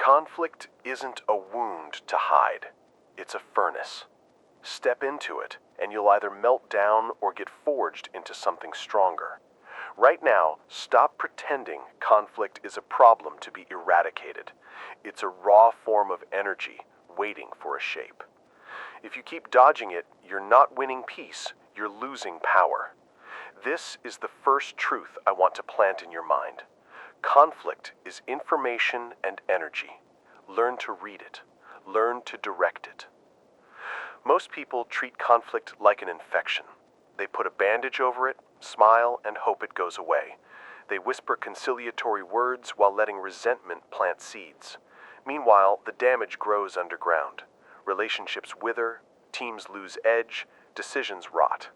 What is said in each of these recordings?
Conflict isn't a wound to hide. It's a furnace. Step into it, and you'll either melt down or get forged into something stronger. Right now, stop pretending conflict is a problem to be eradicated. It's a raw form of energy waiting for a shape. If you keep dodging it, you're not winning peace, you're losing power. This is the first truth I want to plant in your mind. Conflict is information and energy. Learn to read it. Learn to direct it. Most people treat conflict like an infection. They put a bandage over it, smile, and hope it goes away. They whisper conciliatory words while letting resentment plant seeds. Meanwhile, the damage grows underground. Relationships wither, teams lose edge, decisions rot.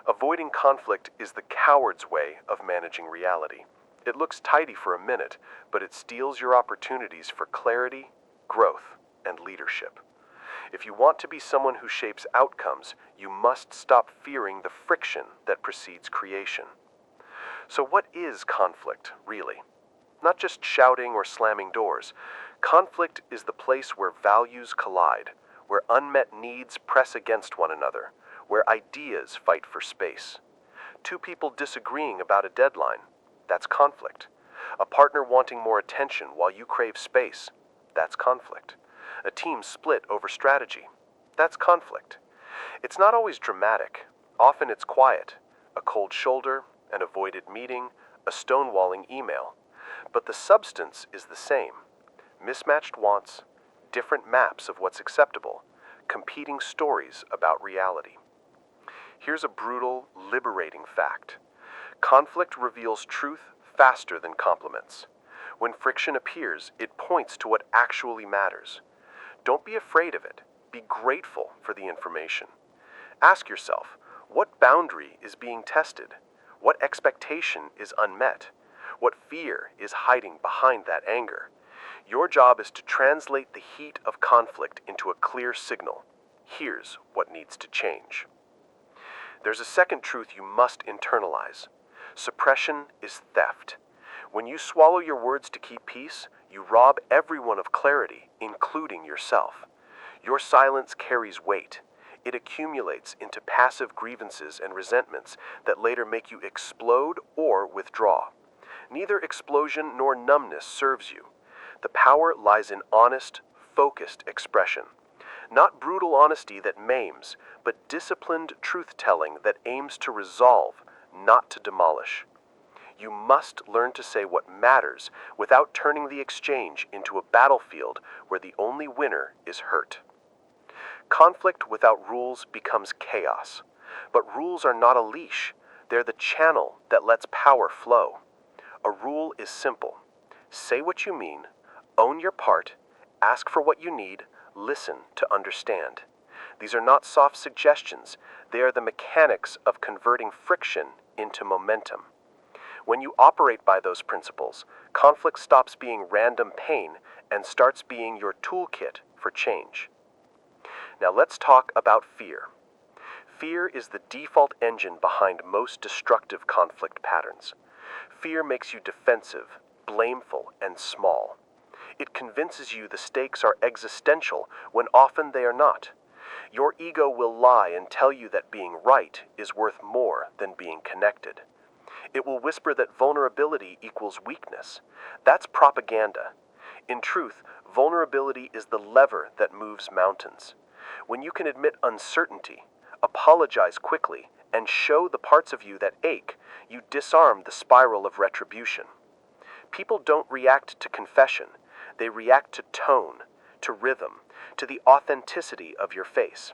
Avoiding conflict is the coward's way of managing reality. It looks tidy for a minute, but it steals your opportunities for clarity, growth, and leadership. If you want to be someone who shapes outcomes, you must stop fearing the friction that precedes creation. So what is conflict, really? Not just shouting or slamming doors. Conflict is the place where values collide, where unmet needs press against one another, where ideas fight for space. Two people disagreeing about a deadline. That's conflict. A partner wanting more attention while you crave space. That's conflict. A team split over strategy. That's conflict. It's not always dramatic. Often it's quiet. A cold shoulder, an avoided meeting, a stonewalling email. But the substance is the same. Mismatched wants, different maps of what's acceptable, competing stories about reality. Here's a brutal, liberating fact. Conflict reveals truth faster than compliments. When friction appears, it points to what actually matters. Don't be afraid of it. Be grateful for the information. Ask yourself, what boundary is being tested? What expectation is unmet? What fear is hiding behind that anger? Your job is to translate the heat of conflict into a clear signal. Here's what needs to change. There's a second truth you must internalize. Suppression is theft. When you swallow your words to keep peace, you rob everyone of clarity, including yourself. Your silence carries weight. It accumulates into passive grievances and resentments that later make you explode or withdraw. Neither explosion nor numbness serves you. The power lies in honest, focused expression. Not brutal honesty that maims, but disciplined truth-telling that aims to resolve, not to demolish. You must learn to say what matters without turning the exchange into a battlefield where the only winner is hurt. Conflict without rules becomes chaos. But rules are not a leash. They're the channel that lets power flow. A rule is simple. Say what you mean, own your part, ask for what you need, listen to understand. These are not soft suggestions. They are the mechanics of converting friction into momentum. When you operate by those principles, conflict stops being random pain and starts being your toolkit for change. Now let's talk about fear. Fear is the default engine behind most destructive conflict patterns. Fear makes you defensive, blameful, and small. It convinces you the stakes are existential when often they are not. Your ego will lie and tell you that being right is worth more than being connected. It will whisper that vulnerability equals weakness. That's propaganda. In truth, vulnerability is the lever that moves mountains. When you can admit uncertainty, apologize quickly, and show the parts of you that ache, you disarm the spiral of retribution. People don't react to confession. They react to tone, to rhythm, to the authenticity of your face.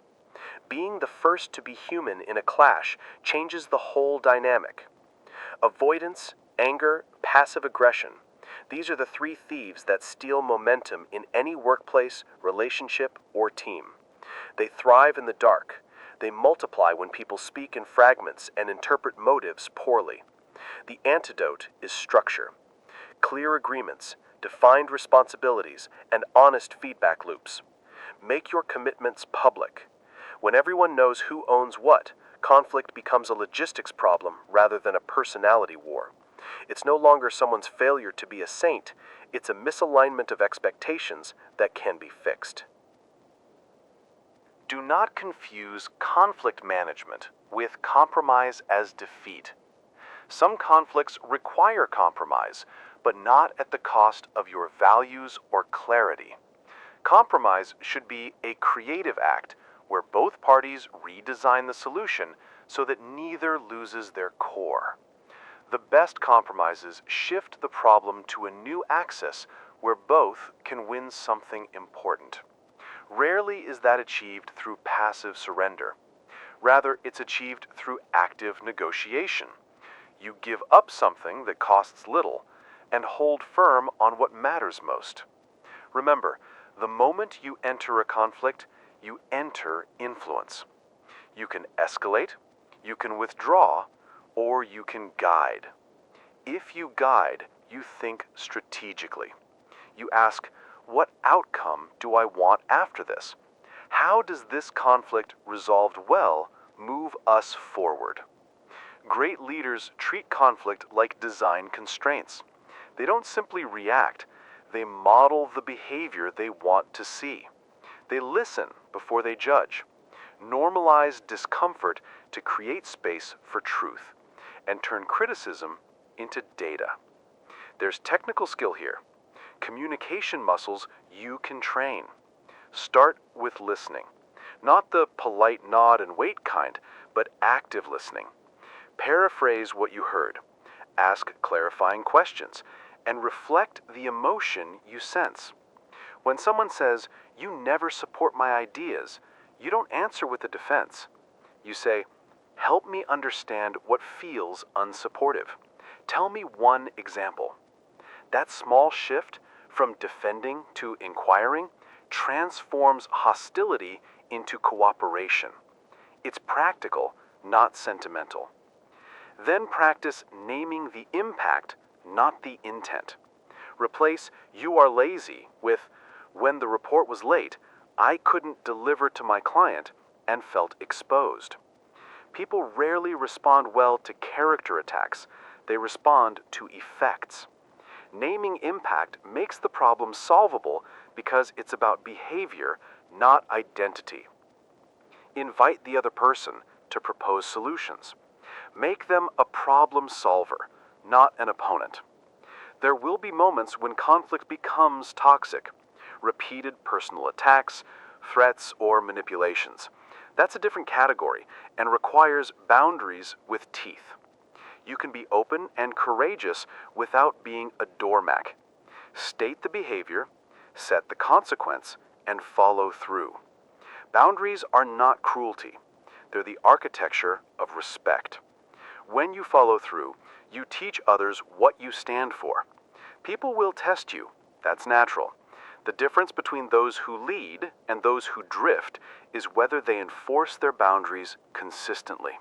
Being the first to be human in a clash changes the whole dynamic. Avoidance, anger, passive aggression. These are the three thieves that steal momentum in any workplace, relationship, or team. They thrive in the dark. They multiply when people speak in fragments and interpret motives poorly. The antidote is structure. Clear agreements, defined responsibilities, and honest feedback loops. Make your commitments public. When everyone knows who owns what, conflict becomes a logistics problem rather than a personality war. It's no longer someone's failure to be a saint, it's a misalignment of expectations that can be fixed. Do not confuse conflict management with compromise as defeat. Some conflicts require compromise, but not at the cost of your values or clarity. Compromise should be a creative act where both parties redesign the solution so that neither loses their core. The best compromises shift the problem to a new axis where both can win something important. Rarely is that achieved through passive surrender. Rather, it's achieved through active negotiation. You give up something that costs little and hold firm on what matters most. Remember, the moment you enter a conflict, you enter influence. You can escalate, you can withdraw, or you can guide. If you guide, you think strategically. You ask, what outcome do I want after this? How does this conflict, resolved well, move us forward? Great leaders treat conflict like design constraints. They don't simply react, they model the behavior they want to see. They listen before they judge, normalize discomfort to create space for truth, and turn criticism into data. There's technical skill here, communication muscles you can train. Start with listening, not the polite nod and wait kind, but active listening. Paraphrase what you heard, ask clarifying questions, and reflect the emotion you sense. When someone says, "You never support my ideas," you don't answer with a defense. You say, "Help me understand what feels unsupportive. Tell me one example." That small shift from defending to inquiring transforms hostility into cooperation. It's practical, not sentimental. Then practice naming the impact, not the intent. Replace "you are lazy" with "when the report was late, I couldn't deliver to my client and felt exposed." People rarely respond well to character attacks. They respond to effects. Naming impact makes the problem solvable because it's about behavior, not identity. Invite the other person to propose solutions. Make them a problem solver, not an opponent. There will be moments when conflict becomes toxic. Repeated personal attacks, threats, or manipulations. That's a different category and requires boundaries with teeth. You can be open and courageous without being a doormat. State the behavior, set the consequence, and follow through. Boundaries are not cruelty. They're the architecture of respect. When you follow through, you teach others what you stand for. People will test you. That's natural. The difference between those who lead and those who drift is whether they enforce their boundaries consistently.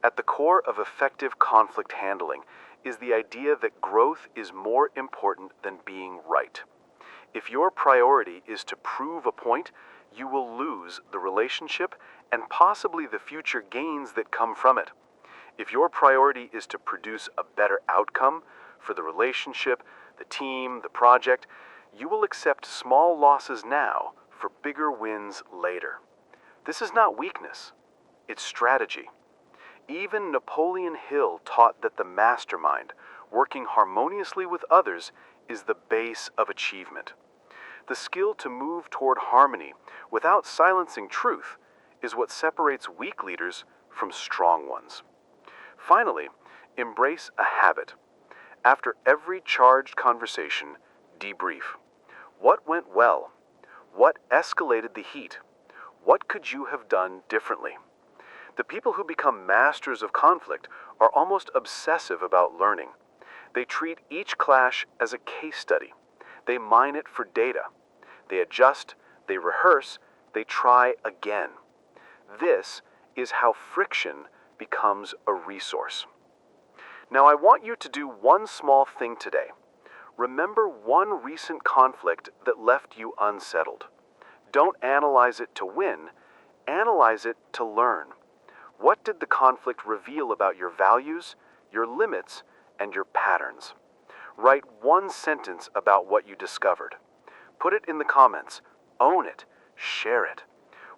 At the core of effective conflict handling is the idea that growth is more important than being right. If your priority is to prove a point, you will lose the relationship and possibly the future gains that come from it. If your priority is to produce a better outcome for the relationship, the team, the project, you will accept small losses now for bigger wins later. This is not weakness, it's strategy. Even Napoleon Hill taught that the mastermind, working harmoniously with others, is the base of achievement. The skill to move toward harmony without silencing truth is what separates weak leaders from strong ones. Finally, embrace a habit. After every charged conversation, debrief. What went well? What escalated the heat? What could you have done differently? The people who become masters of conflict are almost obsessive about learning. They treat each clash as a case study. They mine it for data. They adjust, they rehearse, they try again. This is how friction becomes a resource. Now I want you to do one small thing today. Remember one recent conflict that left you unsettled. Don't analyze it to win, analyze it to learn. What did the conflict reveal about your values, your limits, and your patterns. Write one sentence about what you discovered. Put it in the comments. Own it. Share it.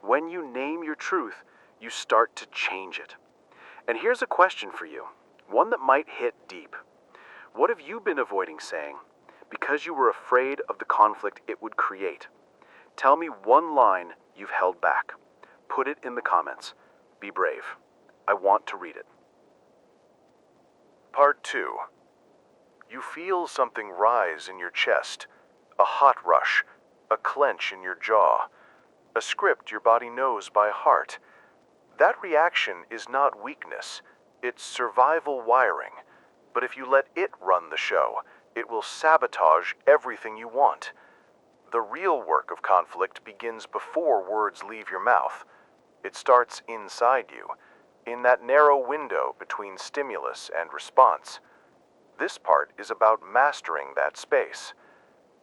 When you name your truth, you start to change it. And here's a question for you, one that might hit deep. What have you been avoiding saying because you were afraid of the conflict it would create? Tell me one line you've held back. Put it in the comments. Be brave. I want to read it. Part 2. You feel something rise in your chest, a hot rush, a clench in your jaw, a script your body knows by heart. That reaction is not weakness, it's survival wiring. But if you let it run the show, it will sabotage everything you want. The real work of conflict begins before words leave your mouth. It starts inside you, in that narrow window between stimulus and response. This part is about mastering that space.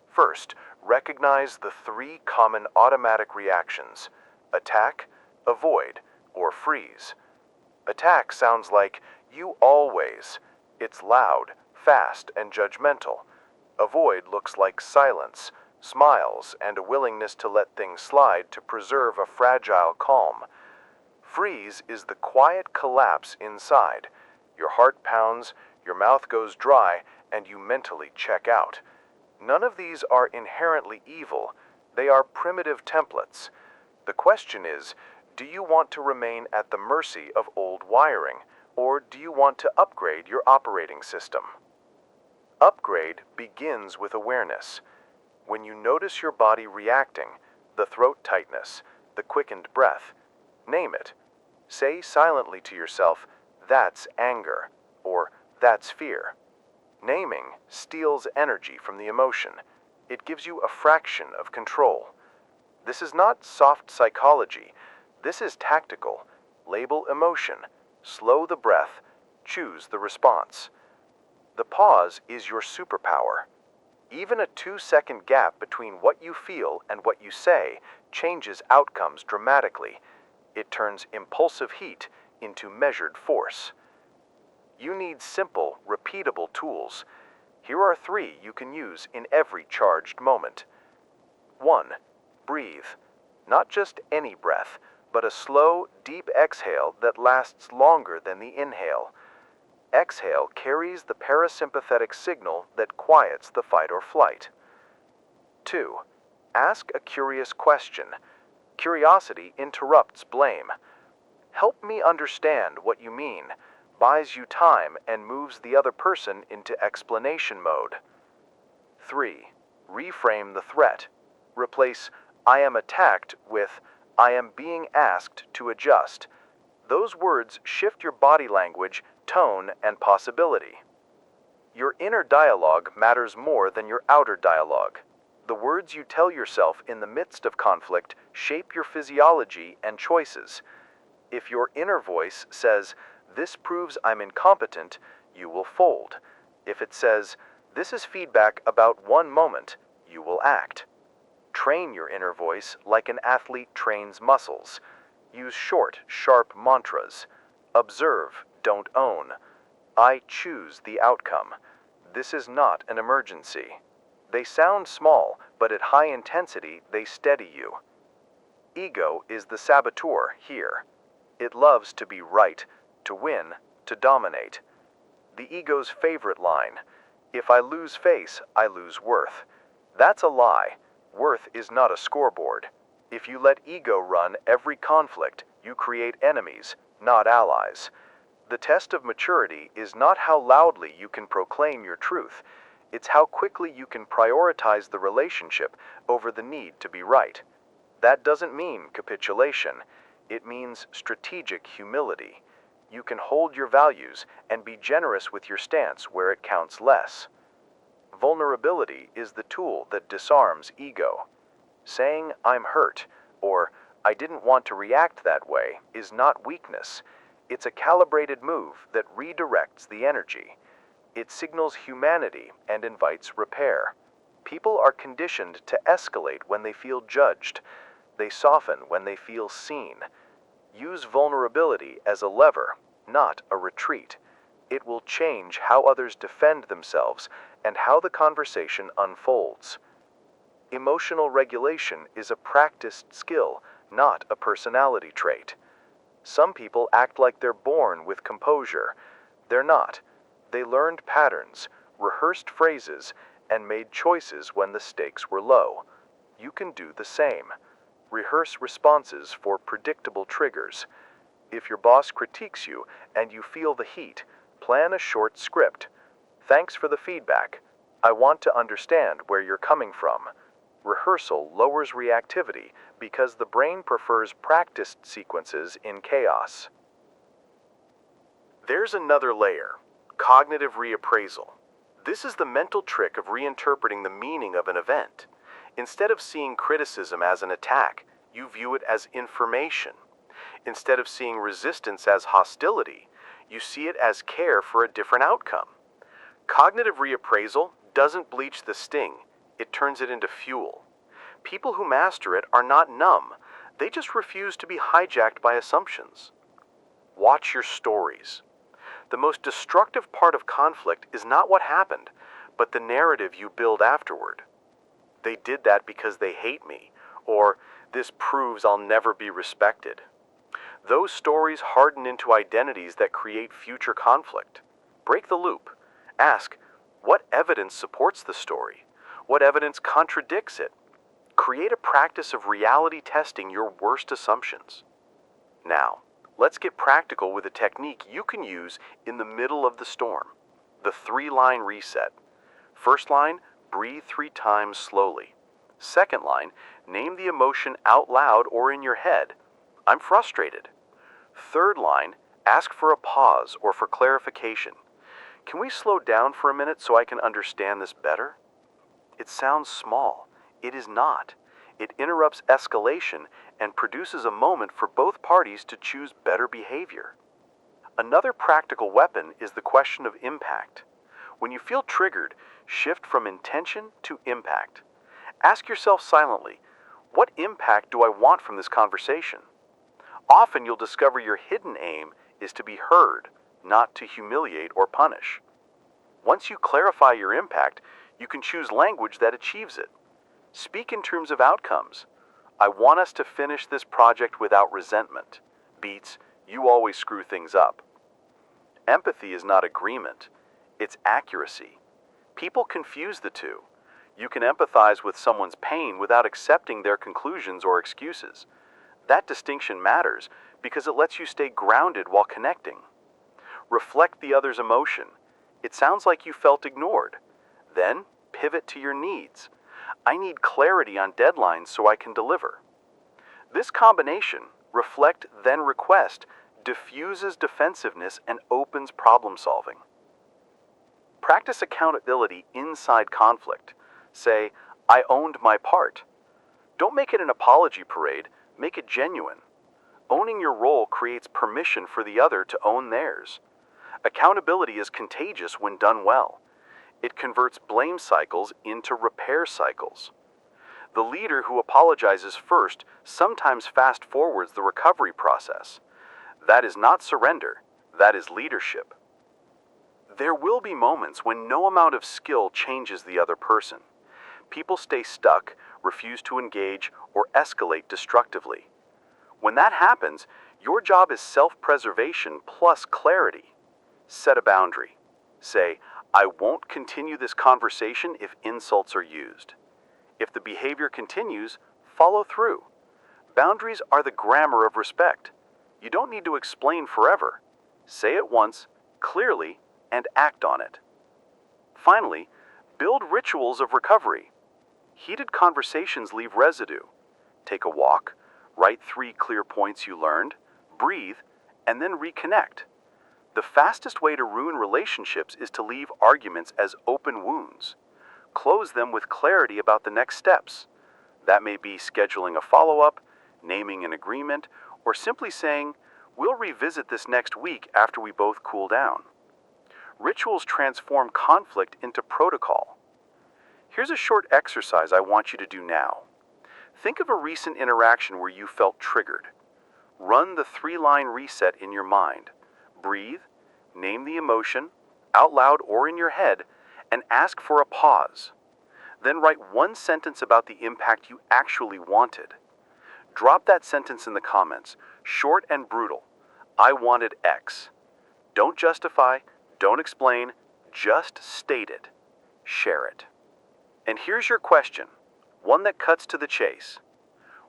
First, recognize the 3 common automatic reactions: attack, avoid, or freeze. Attack sounds like "you always." It's loud, fast, and judgmental. Avoid looks like silence, smiles, and a willingness to let things slide to preserve a fragile calm. Freeze is the quiet collapse inside. Your heart pounds, your mouth goes dry, and you mentally check out. None of these are inherently evil. They are primitive templates. The question is, do you want to remain at the mercy of old wiring, or do you want to upgrade your operating system? Upgrade begins with awareness. When you notice your body reacting, the throat tightness, the quickened breath, name it. Say silently to yourself, "That's anger," or "That's fear." Naming steals energy from the emotion. It gives you a fraction of control. This is not soft psychology. This is tactical. Label emotion. Slow the breath. Choose the response. The pause is your superpower. Even a 2-second gap between what you feel and what you say changes outcomes dramatically. It turns impulsive heat into measured force. You need simple, repeatable tools. Here are 3 you can use in every charged moment. 1. Breathe. Not just any breath, but a slow, deep exhale that lasts longer than the inhale. Exhale carries the parasympathetic signal that quiets the fight or flight. 2. Ask a curious question. Curiosity interrupts blame. "Help me understand what you mean," buys you time and moves the other person into explanation mode. 3. Reframe the threat. Replace "I am attacked" with "I am being asked to adjust." Those words shift your body language, tone, and possibility. Your inner dialogue matters more than your outer dialogue. The words you tell yourself in the midst of conflict shape your physiology and choices. If your inner voice says, "This proves I'm incompetent," you will fold. If it says, "This is feedback about one moment," you will act. Train your inner voice like an athlete trains muscles. Use short, sharp mantras. Observe, don't own. I choose the outcome. This is not an emergency. They sound small, but at high intensity, they steady you. Ego is the saboteur here. It loves to be right, to win, to dominate. The ego's favorite line, "If I lose face, I lose worth." That's a lie. Worth is not a scoreboard. If you let ego run every conflict, you create enemies, not allies. The test of maturity is not how loudly you can proclaim your truth. It's how quickly you can prioritize the relationship over the need to be right. That doesn't mean capitulation. It means strategic humility. You can hold your values and be generous with your stance where it counts less. Vulnerability is the tool that disarms ego. Saying "I'm hurt" or "I didn't want to react that way" is not weakness. It's a calibrated move that redirects the energy. It signals humanity and invites repair. People are conditioned to escalate when they feel judged. They soften when they feel seen. Use vulnerability as a lever, not a retreat. It will change how others defend themselves and how the conversation unfolds. Emotional regulation is a practiced skill, not a personality trait. Some people act like they're born with composure. They're not. They learned patterns, rehearsed phrases, and made choices when the stakes were low. You can do the same. Rehearse responses for predictable triggers. If your boss critiques you and you feel the heat, plan a short script. Thanks for the feedback. I want to understand where you're coming from. Rehearsal lowers reactivity because the brain prefers practiced sequences in chaos. There's another layer, cognitive reappraisal. This is the mental trick of reinterpreting the meaning of an event. Instead of seeing criticism as an attack, you view it as information. Instead of seeing resistance as hostility, you see it as care for a different outcome. Cognitive reappraisal doesn't bleach the sting, it turns it into fuel. People who master it are not numb, they just refuse to be hijacked by assumptions. Watch your stories. The most destructive part of conflict is not what happened, but the narrative you build afterward. They did that because they hate me, or this proves I'll never be respected. Those stories harden into identities that create future conflict. Break the loop. Ask, what evidence supports the story? What evidence contradicts it? Create a practice of reality testing your worst assumptions. Now, let's get practical with a technique you can use in the middle of the storm. The 3-line reset. First line, breathe 3 times slowly. Second line, name the emotion out loud or in your head. I'm frustrated. Third line, ask for a pause or for clarification. Can we slow down for a minute so I can understand this better? It sounds small. It is not. It interrupts escalation and produces a moment for both parties to choose better behavior. Another practical weapon is the question of impact. When you feel triggered, shift from intention to impact. Ask yourself silently, what impact do I want from this conversation? Often you'll discover your hidden aim is to be heard, not to humiliate or punish. Once you clarify your impact, you can choose language that achieves it. Speak in terms of outcomes. I want us to finish this project without resentment. Beats, you always screw things up. Empathy is not agreement, it's accuracy. People confuse the two. You can empathize with someone's pain without accepting their conclusions or excuses. That distinction matters because it lets you stay grounded while connecting. Reflect the other's emotion. It sounds like you felt ignored. Then, pivot to your needs. I need clarity on deadlines so I can deliver. This combination, reflect then request, diffuses defensiveness and opens problem solving. Practice accountability inside conflict. Say, I owned my part. Don't make it an apology parade, make it genuine. Owning your role creates permission for the other to own theirs. Accountability is contagious when done well. It converts blame cycles into repair cycles. The leader who apologizes first sometimes fast forwards the recovery process. That is not surrender, that is leadership. There will be moments when no amount of skill changes the other person. People stay stuck, refuse to engage, or escalate destructively. When that happens, your job is self-preservation plus clarity. Set a boundary. Say, I won't continue this conversation if insults are used. If the behavior continues, follow through. Boundaries are the grammar of respect. You don't need to explain forever. Say it once, clearly, and act on it. Finally, build rituals of recovery. Heated conversations leave residue. Take a walk, write 3 clear points you learned, breathe, and then reconnect. The fastest way to ruin relationships is to leave arguments as open wounds. Close them with clarity about the next steps. That may be scheduling a follow-up, naming an agreement, or simply saying, we'll revisit this next week after we both cool down. Rituals transform conflict into protocol. Here's a short exercise I want you to do now. Think of a recent interaction where you felt triggered. Run the 3-line reset in your mind. Breathe, Name the emotion, out loud or in your head, and ask for a pause. Then write one sentence about the impact you actually wanted. Drop that sentence in the comments, short and brutal. I wanted X. Don't justify, don't explain, just state it. Share it. And here's your question, one that cuts to the chase.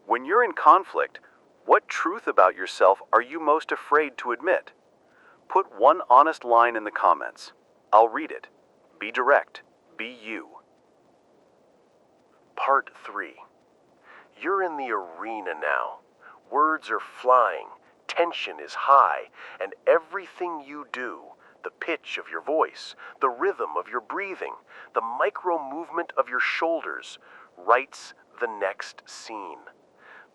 When you're in conflict, what truth about yourself are you most afraid to admit? Put one honest line in the comments. I'll read it. Be direct. Be you. Part 3. You're in the arena now. Words are flying, tension is high, and everything you do, the pitch of your voice, the rhythm of your breathing, the micro movement of your shoulders, writes the next scene.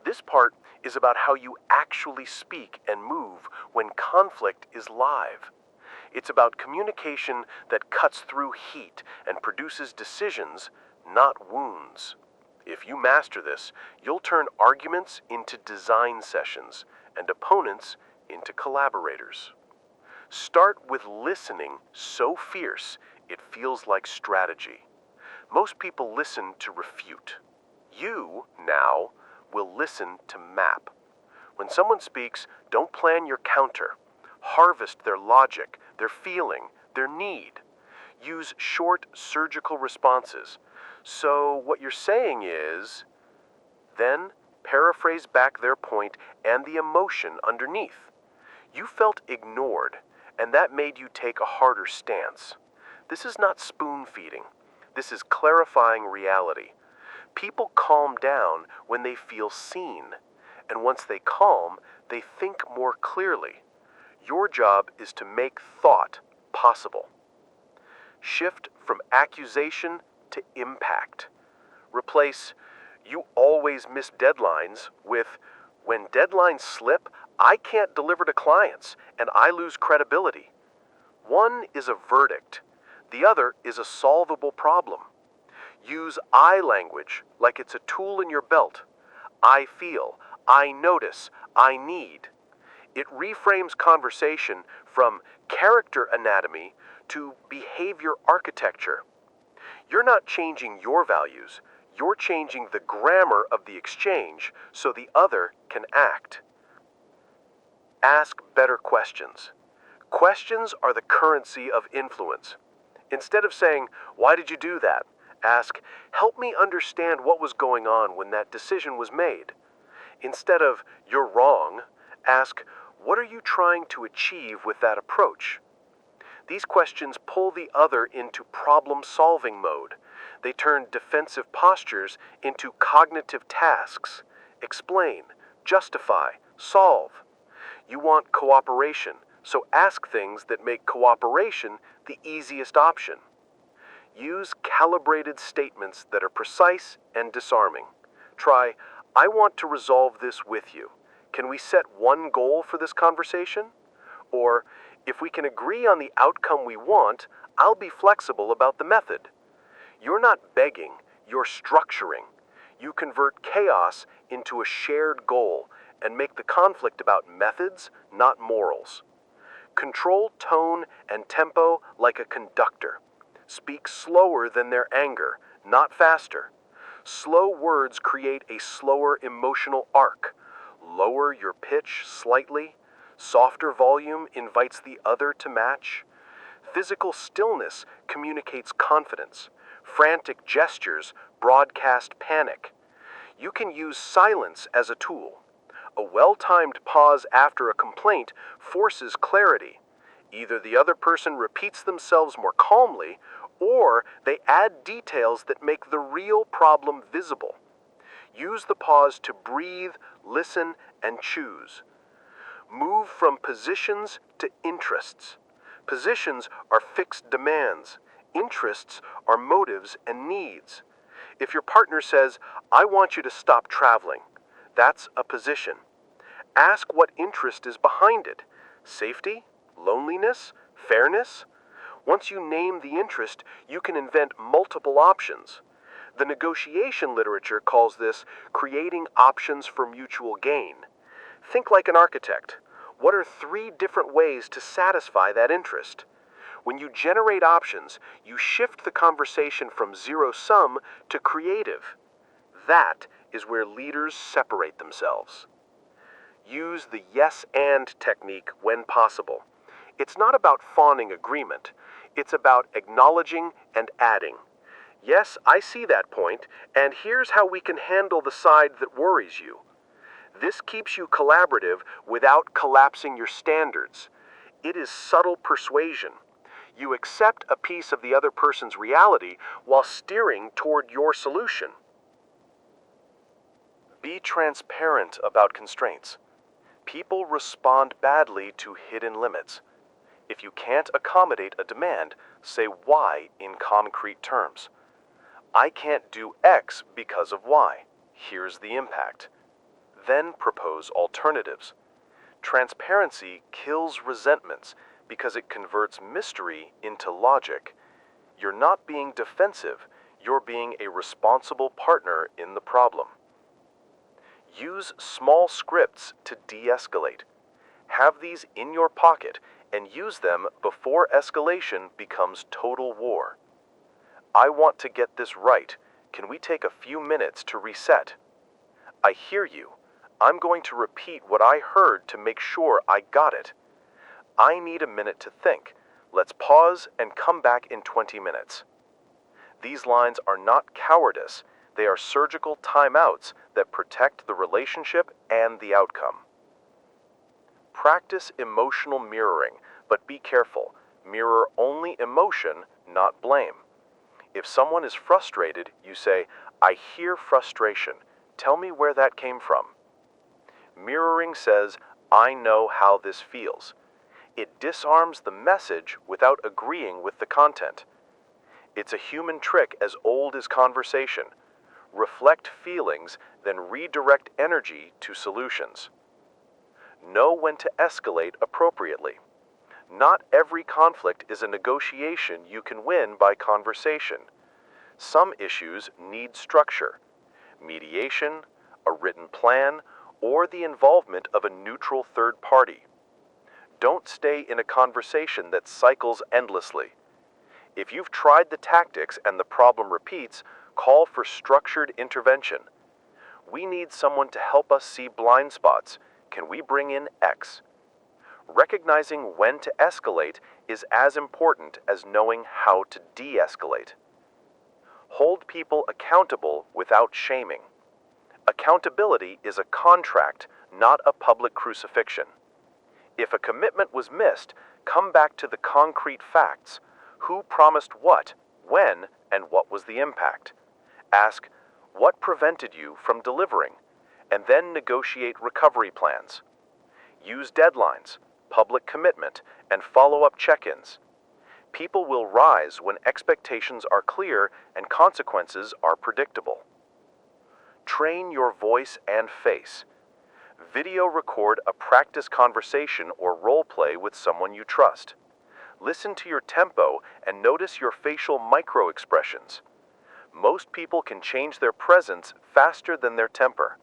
This part is about how you actually speak and move when conflict is live. It's about communication that cuts through heat and produces decisions, not wounds. If you master this, you'll turn arguments into design sessions and opponents into collaborators. Start with listening so fierce it feels like strategy. Most people listen to refute. You, now, will listen to map. When someone speaks, don't plan your counter. Harvest their logic, their feeling, their need. Use short, surgical responses. So what you're saying is, then paraphrase back their point and the emotion underneath. You felt ignored, and that made you take a harder stance. This is not spoon feeding. This is clarifying reality. People calm down when they feel seen, and once they calm, they think more clearly. Your job is to make thought possible. Shift from accusation to impact. Replace "you always miss deadlines" with "when deadlines slip, I can't deliver to clients and I lose credibility." One is a verdict. The other is a solvable problem. Use I language like it's a tool in your belt. I feel, I notice, I need. It reframes conversation from character anatomy to behavior architecture. You're not changing your values, you're changing the grammar of the exchange so the other can act. Ask better questions. Questions are the currency of influence. Instead of saying, "Why did you do that?" ask, "Help me understand what was going on when that decision was made." Instead of "You're wrong," ask, "What are you trying to achieve with that approach?" These questions pull the other into problem-solving mode. They turn defensive postures into cognitive tasks. Explain, justify, solve. You want cooperation, so ask things that make cooperation the easiest option. Use calibrated statements that are precise and disarming. Try, "I want to resolve this with you. Can we set one goal for this conversation?" Or, "If we can agree on the outcome we want, I'll be flexible about the method." You're not begging, you're structuring. You convert chaos into a shared goal and make the conflict about methods, not morals. Control tone and tempo like a conductor. Speak slower than their anger, not faster. Slow words create a slower emotional arc. Lower your pitch slightly. Softer volume invites the other to match. Physical stillness communicates confidence. Frantic gestures broadcast panic. You can use silence as a tool. A well-timed pause after a complaint forces clarity. Either the other person repeats themselves more calmly, or they add details that make the real problem visible. Use the pause to breathe, listen, and choose. Move from positions to interests. Positions are fixed demands. Interests are motives and needs. If your partner says, "I want you to stop traveling," that's a position. Ask what interest is behind it. Safety? Loneliness? Fairness? Once you name the interest, you can invent multiple options. The negotiation literature calls this creating options for mutual gain. Think like an architect. What are 3 different ways to satisfy that interest? When you generate options, you shift the conversation from zero-sum to creative. That is where leaders separate themselves. Use the yes and technique when possible. It's not about fawning agreement. It's about acknowledging and adding. Yes, I see that point, and here's how we can handle the side that worries you. This keeps you collaborative without collapsing your standards. It is subtle persuasion. You accept a piece of the other person's reality while steering toward your solution. Be transparent about constraints. People respond badly to hidden limits. If you can't accommodate a demand, say why in concrete terms. I can't do X because of Y. Here's the impact. Then propose alternatives. Transparency kills resentments because it converts mystery into logic. You're not being defensive, you're being a responsible partner in the problem. Use small scripts to de-escalate. Have these in your pocket and use them before escalation becomes total war. I want to get this right. Can we take a few minutes to reset? I hear you. I'm going to repeat what I heard to make sure I got it. I need a minute to think. Let's pause and come back in 20 minutes. These lines are not cowardice. They are surgical timeouts that protect the relationship and the outcome. Practice emotional mirroring, but be careful. Mirror only emotion, not blame. If someone is frustrated, you say, I hear frustration. Tell me where that came from. Mirroring says, I know how this feels. It disarms the message without agreeing with the content. It's a human trick as old as conversation. Reflect feelings, then redirect energy to solutions. Know when to escalate appropriately. Not every conflict is a negotiation you can win by conversation. Some issues need structure, mediation, a written plan, or the involvement of a neutral third party. Don't stay in a conversation that cycles endlessly. If you've tried the tactics and the problem repeats, call for structured intervention. We need someone to help us see blind spots. Can we bring in X? Recognizing when to escalate is as important as knowing how to de-escalate. Hold people accountable without shaming. Accountability is a contract, not a public crucifixion. If a commitment was missed, come back to the concrete facts. Who promised what, when, and what was the impact? Ask, what prevented you from delivering? And then negotiate recovery plans. Use deadlines, public commitment, and follow-up check-ins. People will rise when expectations are clear and consequences are predictable. Train your voice and face. Video record a practice conversation or role play with someone you trust. Listen to your tempo and notice your facial micro-expressions. Most people can change their presence faster than their temper.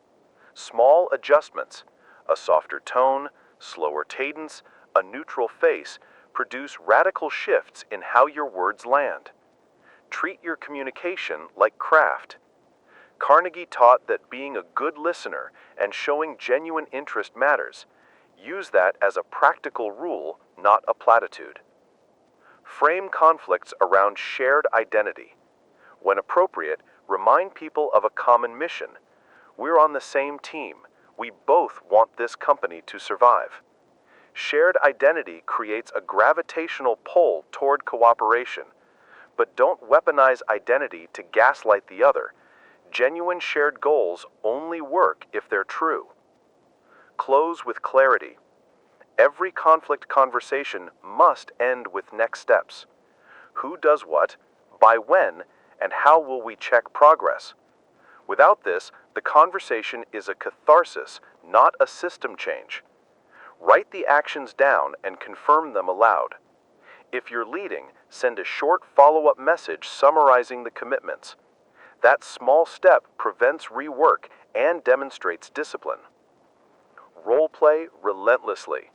Small adjustments, a softer tone, slower cadence, a neutral face, produce radical shifts in how your words land. Treat your communication like craft. Carnegie taught that being a good listener and showing genuine interest matters. Use that as a practical rule, not a platitude. Frame conflicts around shared identity. When appropriate, remind people of a common mission. We're on the same team. We both want this company to survive. Shared identity creates a gravitational pull toward cooperation. But don't weaponize identity to gaslight the other. Genuine shared goals only work if they're true. Close with clarity. Every conflict conversation must end with next steps. Who does what, by when, and how will we check progress? Without this, the conversation is a catharsis, not a system change. Write the actions down and confirm them aloud. If you're leading, send a short follow-up message summarizing the commitments. That small step prevents rework and demonstrates discipline. Role play relentlessly.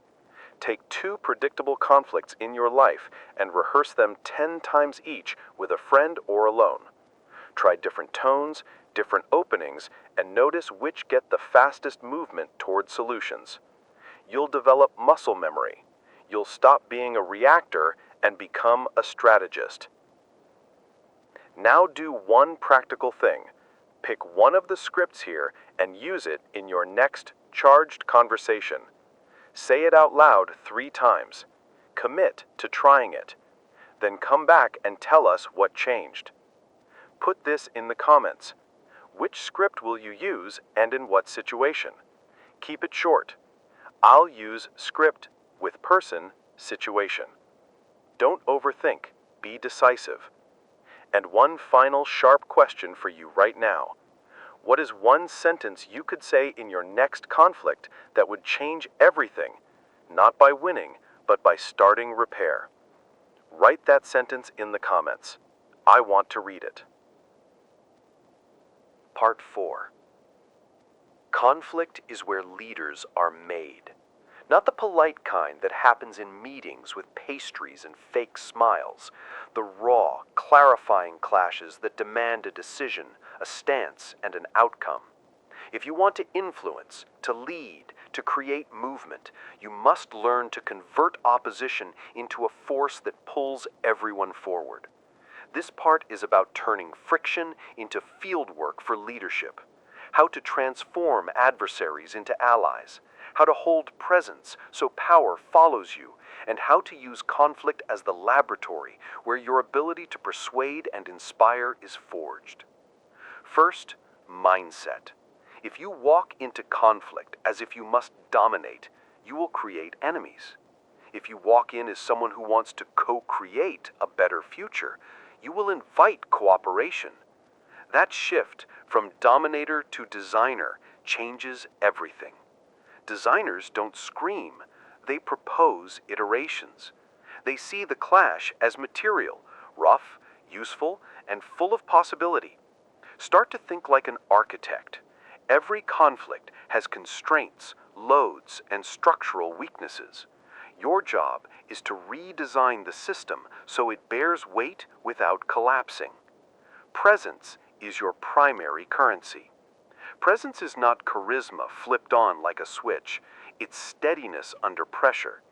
Take 2 predictable conflicts in your life and rehearse them 10 times each with a friend or alone. Try different tones, different openings, and notice which get the fastest movement toward solutions. You'll develop muscle memory. You'll stop being a reactor and become a strategist. Now do one practical thing. Pick one of the scripts here and use it in your next charged conversation. Say it out loud 3 times. Commit to trying it. Then come back and tell us what changed. Put this in the comments. Which script will you use and in what situation? Keep it short. I'll use script with person, situation. Don't overthink. Be decisive. And one final sharp question for you right now. What is one sentence you could say in your next conflict that would change everything, not by winning, but by starting repair? Write that sentence in the comments. I want to read it. Part 4. Conflict is where leaders are made. Not the polite kind that happens in meetings with pastries and fake smiles. The raw, clarifying clashes that demand a decision, a stance, and an outcome. If you want to influence, to lead, to create movement, you must learn to convert opposition into a force that pulls everyone forward. This part is about turning friction into fieldwork for leadership. How to transform adversaries into allies. How to hold presence so power follows you, and how to use conflict as the laboratory where your ability to persuade and inspire is forged. First, mindset. If you walk into conflict as if you must dominate, you will create enemies. If you walk in as someone who wants to co-create a better future, you will invite cooperation. That shift from dominator to designer changes everything. Designers don't scream, they propose iterations. They see the clash as material, rough, useful, and full of possibility. Start to think like an architect. Every conflict has constraints, loads, and structural weaknesses. Your job is to redesign the system so it bears weight without collapsing. Presence is your primary currency. Presence is not charisma flipped on like a switch. It's steadiness under pressure.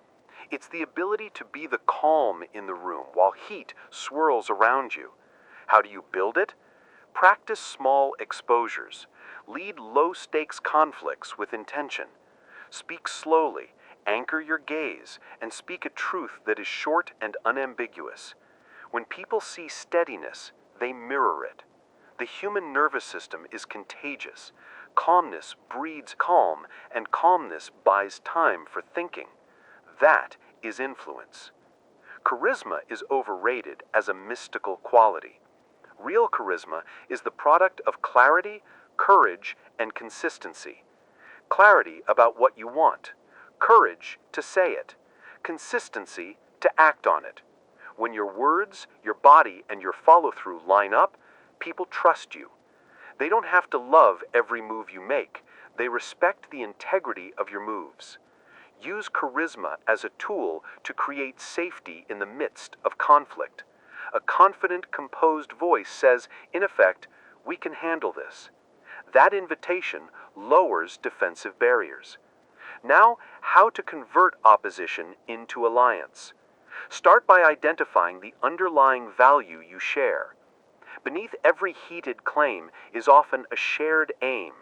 It's the ability to be the calm in the room while heat swirls around you. How do you build it? Practice small exposures. Lead low-stakes conflicts with intention. Speak slowly, anchor your gaze, and speak a truth that is short and unambiguous. When people see steadiness, they mirror it. The human nervous system is contagious. Calmness breeds calm, and calmness buys time for thinking. That is influence. Charisma is overrated as a mystical quality. Real charisma is the product of clarity, courage, and consistency. Clarity about what you want. Courage to say it. Consistency to act on it. When your words, your body, and your follow-through line up, people trust you. They don't have to love every move you make. They respect the integrity of your moves. Use charisma as a tool to create safety in the midst of conflict. A confident, composed voice says, in effect, "We can handle this." That invitation lowers defensive barriers. Now, how to convert opposition into alliance. Start by identifying the underlying value you share. Beneath every heated claim is often a shared aim: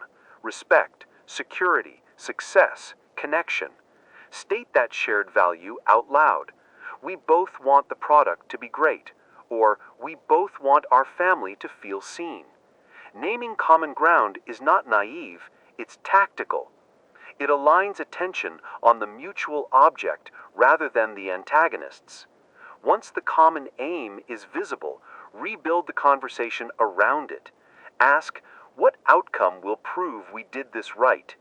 respect, security, success, connection. State that shared value out loud. We both want the product to be great, or we both want our family to feel seen. Naming common ground is not naive, it's tactical. It aligns attention on the mutual object rather than the antagonists. Once the common aim is visible, rebuild the conversation around it. Ask, what outcome will prove we did this right?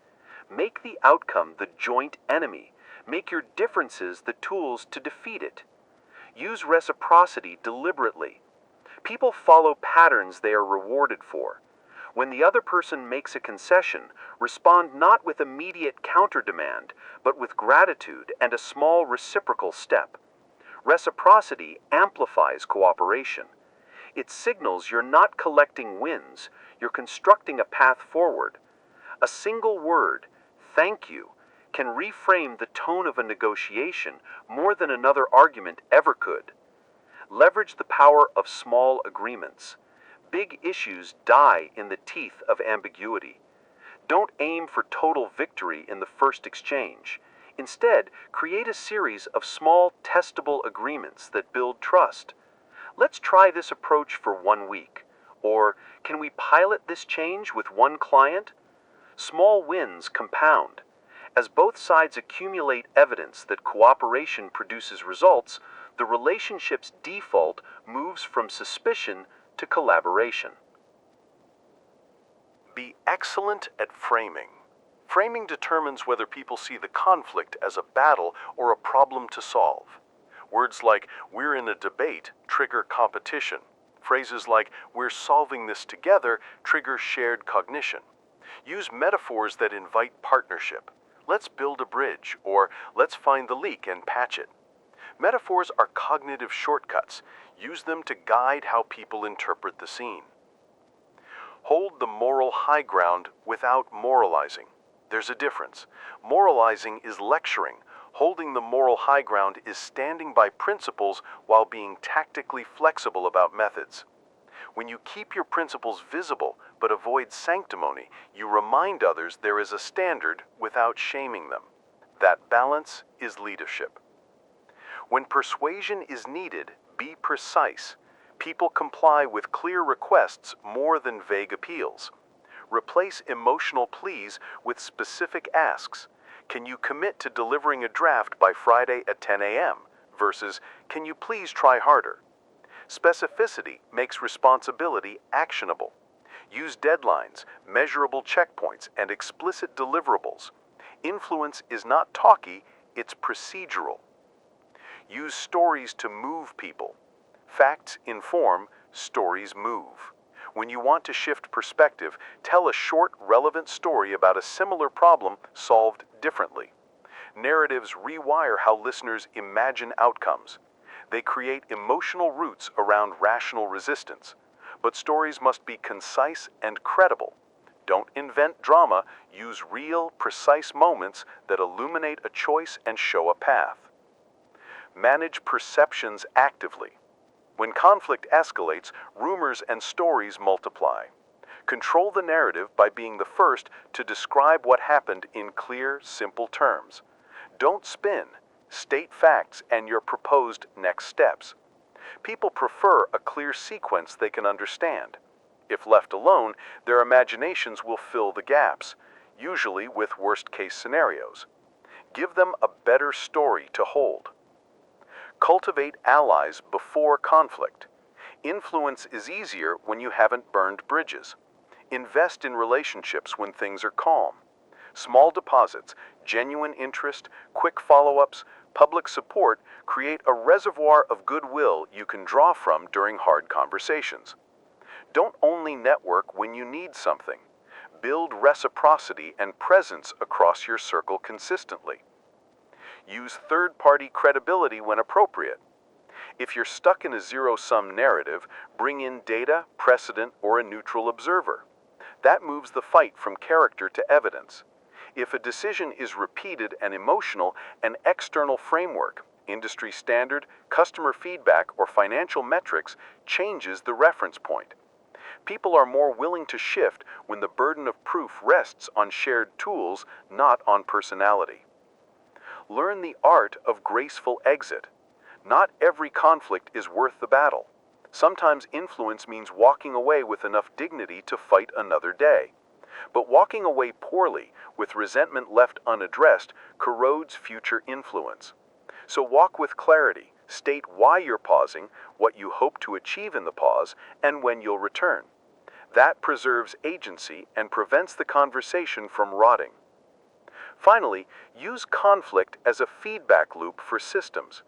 Make the outcome the joint enemy. Make your differences the tools to defeat it. Use reciprocity deliberately. People follow patterns they are rewarded for. When the other person makes a concession, respond not with immediate counter-demand, but with gratitude and a small reciprocal step. Reciprocity amplifies cooperation. It signals you're not collecting wins, you're constructing a path forward. A single word, thank you, can reframe the tone of a negotiation more than another argument ever could. Leverage the power of small agreements. Big issues die in the teeth of ambiguity. Don't aim for total victory in the first exchange. Instead, create a series of small, testable agreements that build trust. Let's try this approach for 1 week. Or, can we pilot this change with one client? Small wins compound. As both sides accumulate evidence that cooperation produces results, the relationship's default moves from suspicion to collaboration. Be excellent at framing. Framing determines whether people see the conflict as a battle or a problem to solve. Words like, "we're in a debate," trigger competition. Phrases like, "we're solving this together," trigger shared cognition. Use metaphors that invite partnership. "Let's build a bridge," or "let's find the leak and patch it." Metaphors are cognitive shortcuts. Use them to guide how people interpret the scene. Hold the moral high ground without moralizing. There's a difference. Moralizing is lecturing. Holding the moral high ground is standing by principles while being tactically flexible about methods. When you keep your principles visible but avoid sanctimony, you remind others there is a standard without shaming them. That balance is leadership. When persuasion is needed, be precise. People comply with clear requests more than vague appeals. Replace emotional pleas with specific asks. Can you commit to delivering a draft by Friday at 10 a.m. versus, "Can you please try harder?" Specificity makes responsibility actionable. Use deadlines, measurable checkpoints, and explicit deliverables. Influence is not talky, it's procedural. Use stories to move people. Facts inform, stories move. When you want to shift perspective, tell a short, relevant story about a similar problem solved differently. Narratives rewire how listeners imagine outcomes. They create emotional roots around rational resistance. But stories must be concise and credible. Don't invent drama, use real, precise moments that illuminate a choice and show a path. Manage perceptions actively. When conflict escalates, rumors and stories multiply. Control the narrative by being the first to describe what happened in clear, simple terms. Don't spin. State facts and your proposed next steps. People prefer a clear sequence they can understand. If left alone, their imaginations will fill the gaps, usually with worst-case scenarios. Give them a better story to hold. Cultivate allies before conflict. Influence is easier when you haven't burned bridges. Invest in relationships when things are calm. Small deposits, genuine interest, quick follow-ups, public support create a reservoir of goodwill you can draw from during hard conversations. Don't only network when you need something. Build reciprocity and presence across your circle consistently. Use third-party credibility when appropriate. If you're stuck in a zero-sum narrative, bring in data, precedent, or a neutral observer. That moves the fight from character to evidence. If a decision is repeated and emotional, an external framework, industry standard, customer feedback, or financial metrics changes the reference point. People are more willing to shift when the burden of proof rests on shared tools, not on personality. Learn the art of graceful exit. Not every conflict is worth the battle. Sometimes influence means walking away with enough dignity to fight another day. But walking away poorly, with resentment left unaddressed, corrodes future influence. So walk with clarity, state why you're pausing, what you hope to achieve in the pause, and when you'll return. That preserves agency and prevents the conversation from rotting. Finally, use conflict as a feedback loop for systems.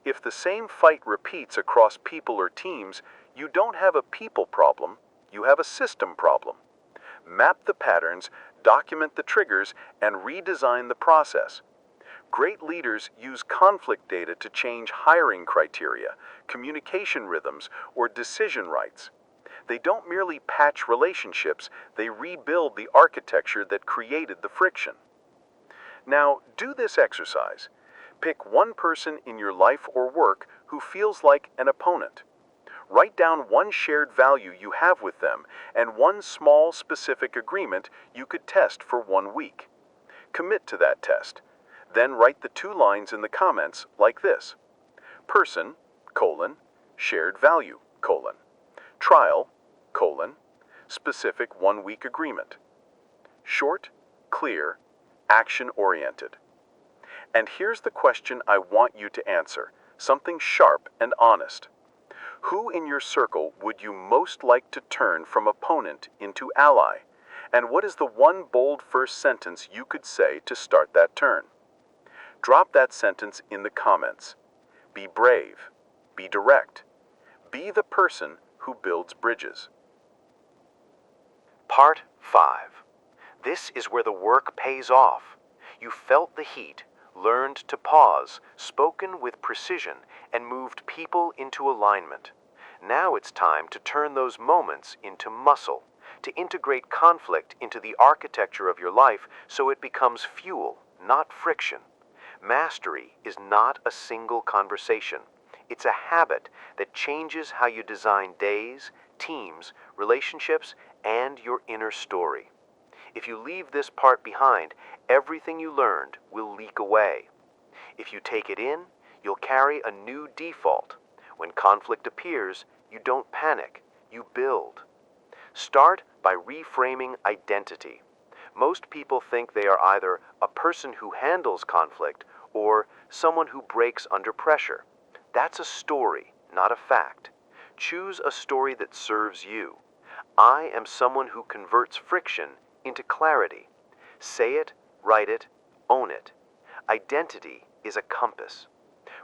If the same fight repeats across people or teams, you don't have a people problem, you have a system problem. Map the patterns, document the triggers, and redesign the process. Great leaders use conflict data to change hiring criteria, communication rhythms, or decision rights. They don't merely patch relationships, they rebuild the architecture that created the friction. Now, do this exercise. Pick one person in your life or work who feels like an opponent. Write down one shared value you have with them and one small specific agreement you could test for 1 week. Commit to that test. Then write the 2 lines in the comments like this: person, shared value, trial, specific 1 week agreement. Short, clear, action-oriented. And here's the question I want you to answer, something sharp and honest. Who in your circle would you most like to turn from opponent into ally? And what is the one bold first sentence you could say to start that turn? Drop that sentence in the comments. Be brave. Be direct. Be the person who builds bridges. Part 5. This is where the work pays off. You felt the heat, learned to pause, spoken with precision, and moved people into alignment. Now it's time to turn those moments into muscle, to integrate conflict into the architecture of your life so it becomes fuel, not friction. Mastery is not a single conversation. It's a habit that changes how you design days, teams, relationships, and your inner story. If you leave this part behind, everything you learned will leak away. If you take it in, you'll carry a new default. When conflict appears, you don't panic, you build. Start by reframing identity. Most people think they are either a person who handles conflict or someone who breaks under pressure. That's a story, not a fact. Choose a story that serves you. I am someone who converts friction into clarity. Say it, write it, own it. Identity is a compass.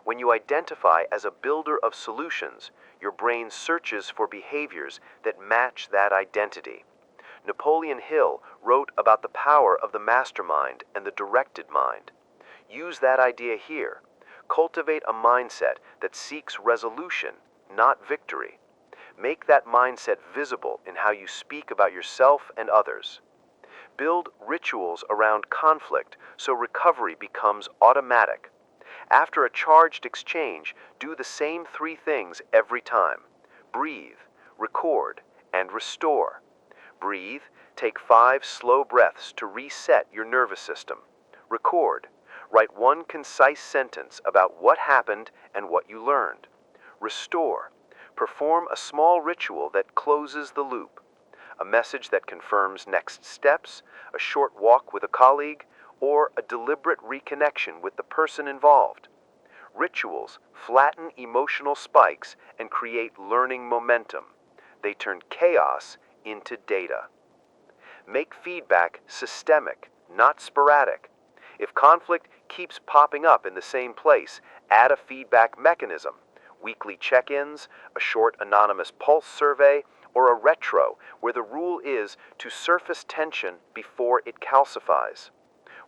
When you identify as a builder of solutions, your brain searches for behaviors that match that identity. Napoleon Hill wrote about the power of the mastermind and the directed mind. Use that idea here. Cultivate a mindset that seeks resolution, not victory. Make that mindset visible in how you speak about yourself and others. Build rituals around conflict so recovery becomes automatic. After a charged exchange, do the same 3 things every time. Breathe, record, and restore. Breathe, take 5 slow breaths to reset your nervous system. Record, write 1 concise sentence about what happened and what you learned. Restore, perform a small ritual that closes the loop. A message that confirms next steps, a short walk with a colleague, or a deliberate reconnection with the person involved. Rituals flatten emotional spikes and create learning momentum. They turn chaos into data. Make feedback systemic, not sporadic. If conflict keeps popping up in the same place, add a feedback mechanism. Weekly check-ins, a short anonymous pulse survey, or a retro where the rule is to surface tension before it calcifies.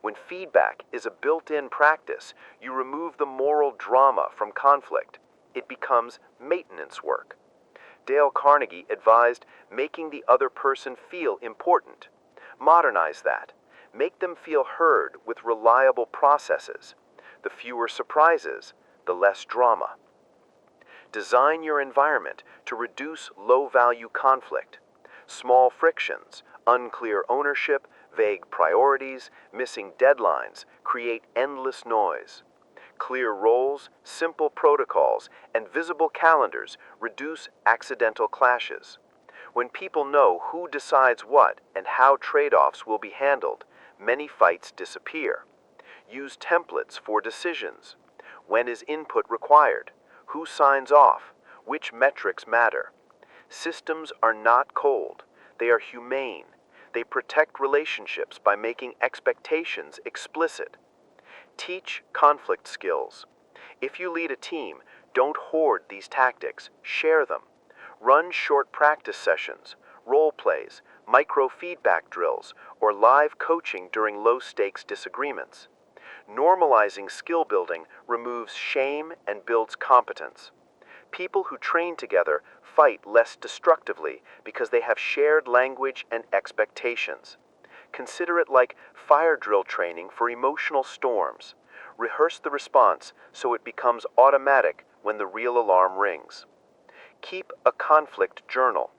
When feedback is a built-in practice, you remove the moral drama from conflict. It becomes maintenance work. Dale Carnegie advised making the other person feel important. Modernize that. Make them feel heard with reliable processes. The fewer surprises, the less drama. Design your environment to reduce low-value conflict. Small frictions, unclear ownership, vague priorities, missing deadlines create endless noise. Clear roles, simple protocols, and visible calendars reduce accidental clashes. When people know who decides what and how trade-offs will be handled, many fights disappear. Use templates for decisions. When is input required? Who signs off? Which metrics matter? Systems are not cold. They are humane. They protect relationships by making expectations explicit. Teach conflict skills. If you lead a team, don't hoard these tactics. Share them. Run short practice sessions, role plays, micro-feedback drills, or live coaching during low-stakes disagreements. Normalizing skill building removes shame and builds competence. People who train together fight less destructively because they have shared language and expectations. Consider it like fire drill training for emotional storms. Rehearse the response so it becomes automatic when the real alarm rings. Keep a conflict journal.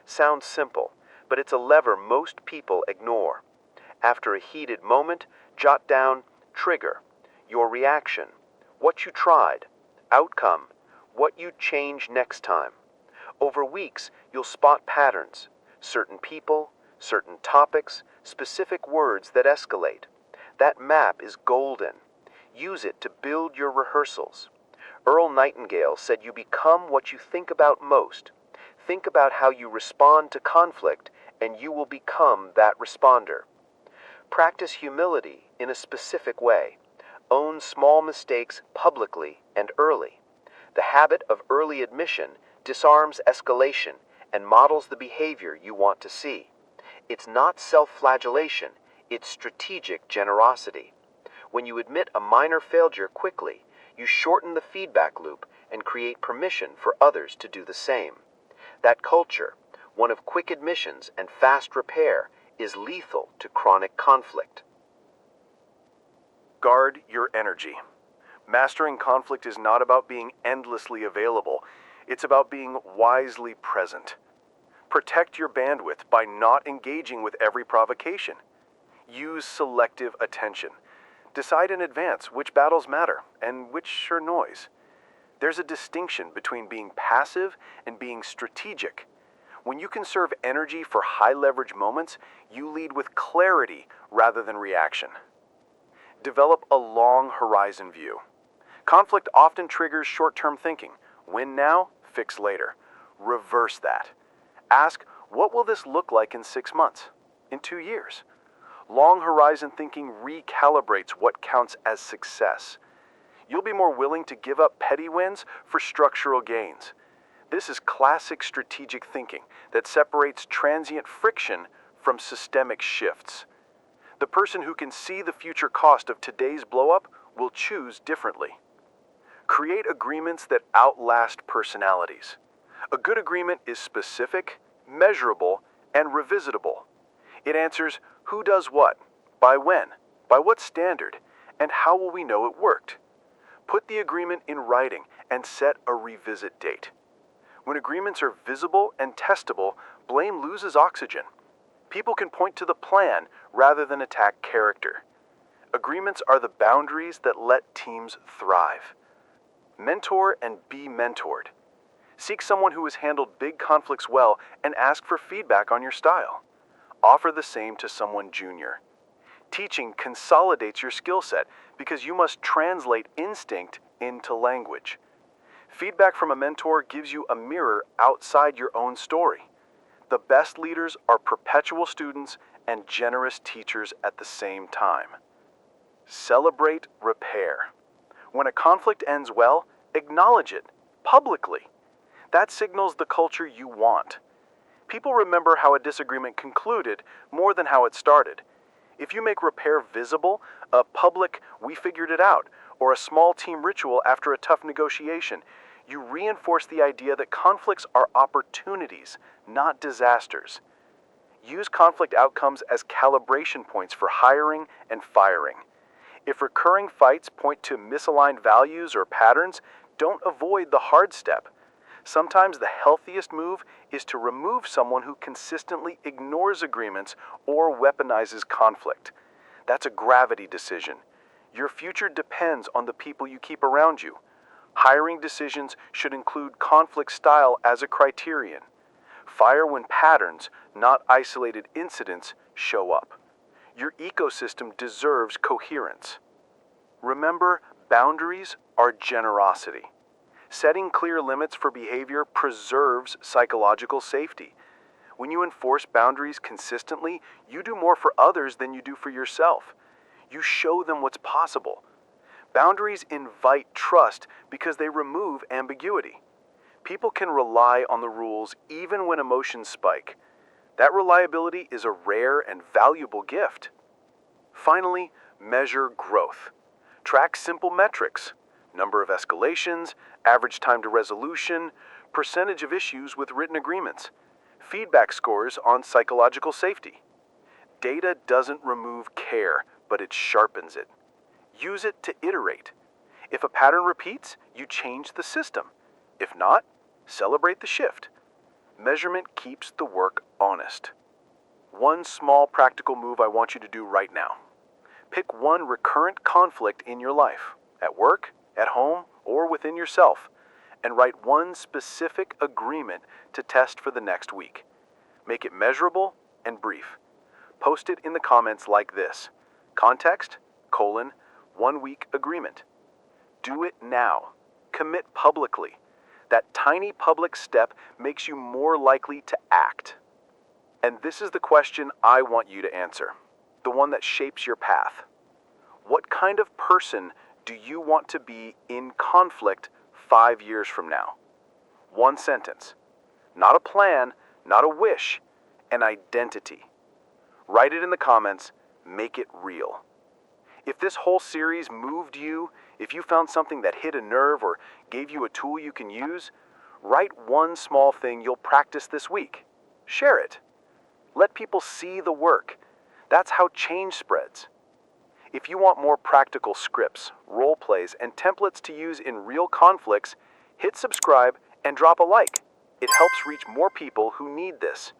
Sounds simple, but it's a lever most people ignore. After a heated moment, jot down trigger, your reaction, what you tried, outcome, what you'd change next time. Over weeks, you'll spot patterns, certain people, certain topics, specific words that escalate. That map is golden. Use it to build your rehearsals. Earl Nightingale said you become what you think about most. Think about how you respond to conflict, and you will become that responder. Practice humility in a specific way. Own small mistakes publicly and early. The habit of early admission disarms escalation and models the behavior you want to see. It's not self-flagellation, it's strategic generosity. When you admit a minor failure quickly, you shorten the feedback loop and create permission for others to do the same. That culture, one of quick admissions and fast repair, is lethal to chronic conflict. Guard your energy. Mastering conflict is not about being endlessly available. It's about being wisely present. Protect your bandwidth by not engaging with every provocation. Use selective attention. Decide in advance which battles matter and which are noise. There's a distinction between being passive and being strategic. When you conserve energy for high-leverage moments, you lead with clarity rather than reaction. Develop a long horizon view. Conflict often triggers short-term thinking. Win now, fix later. Reverse that. Ask, what will this look like in 6 months? In 2 years? Long horizon thinking recalibrates what counts as success. You'll be more willing to give up petty wins for structural gains. This is classic strategic thinking that separates transient friction from systemic shifts. The person who can see the future cost of today's blowup will choose differently. Create agreements that outlast personalities. A good agreement is specific, measurable, and revisitable. It answers who does what, by when, by what standard, and how will we know it worked. Put the agreement in writing and set a revisit date. When agreements are visible and testable, blame loses oxygen. People can point to the plan rather than attack character. Agreements are the boundaries that let teams thrive. Mentor and be mentored. Seek someone who has handled big conflicts well and ask for feedback on your style. Offer the same to someone junior. Teaching consolidates your skill set because you must translate instinct into language. Feedback from a mentor gives you a mirror outside your own story. The best leaders are perpetual students and generous teachers at the same time. Celebrate repair. When a conflict ends well, acknowledge it publicly. That signals the culture you want. People remember how a disagreement concluded more than how it started. If you make repair visible, a public "we figured it out," or a small team ritual after a tough negotiation, you reinforce the idea that conflicts are opportunities, not disasters. Use conflict outcomes as calibration points for hiring and firing. If recurring fights point to misaligned values or patterns, don't avoid the hard step. Sometimes the healthiest move is to remove someone who consistently ignores agreements or weaponizes conflict. That's a gravity decision. Your future depends on the people you keep around you. Hiring decisions should include conflict style as a criterion. Fire when patterns, not isolated incidents, show up. Your ecosystem deserves coherence. Remember, boundaries are generosity. Setting clear limits for behavior preserves psychological safety. When you enforce boundaries consistently, you do more for others than you do for yourself. You show them what's possible. Boundaries invite trust because they remove ambiguity. People can rely on the rules even when emotions spike. That reliability is a rare and valuable gift. Finally, measure growth. Track simple metrics: number of escalations, average time to resolution, percentage of issues with written agreements, feedback scores on psychological safety. Data doesn't remove care, but it sharpens it. Use it to iterate. If a pattern repeats, you change the system. If not, celebrate the shift. Measurement keeps the work honest. One small practical move I want you to do right now. Pick one recurrent conflict in your life, at work, at home, or within yourself, and write one specific agreement to test for the next week. Make it measurable and brief. Post it in the comments like this: context, 1 week agreement. Do it now. Commit publicly. That tiny public step makes you more likely to act. And this is the question I want you to answer, the one that shapes your path. What kind of person do you want to be in conflict 5 years from now? One sentence. Not a plan, not a wish, an identity. Write it in the comments, make it real. If this whole series moved you, if you found something that hit a nerve or gave you a tool you can use, write one small thing you'll practice this week. Share it. Let people see the work. That's how change spreads. If you want more practical scripts, role plays, and templates to use in real conflicts, hit subscribe and drop a like. It helps reach more people who need this.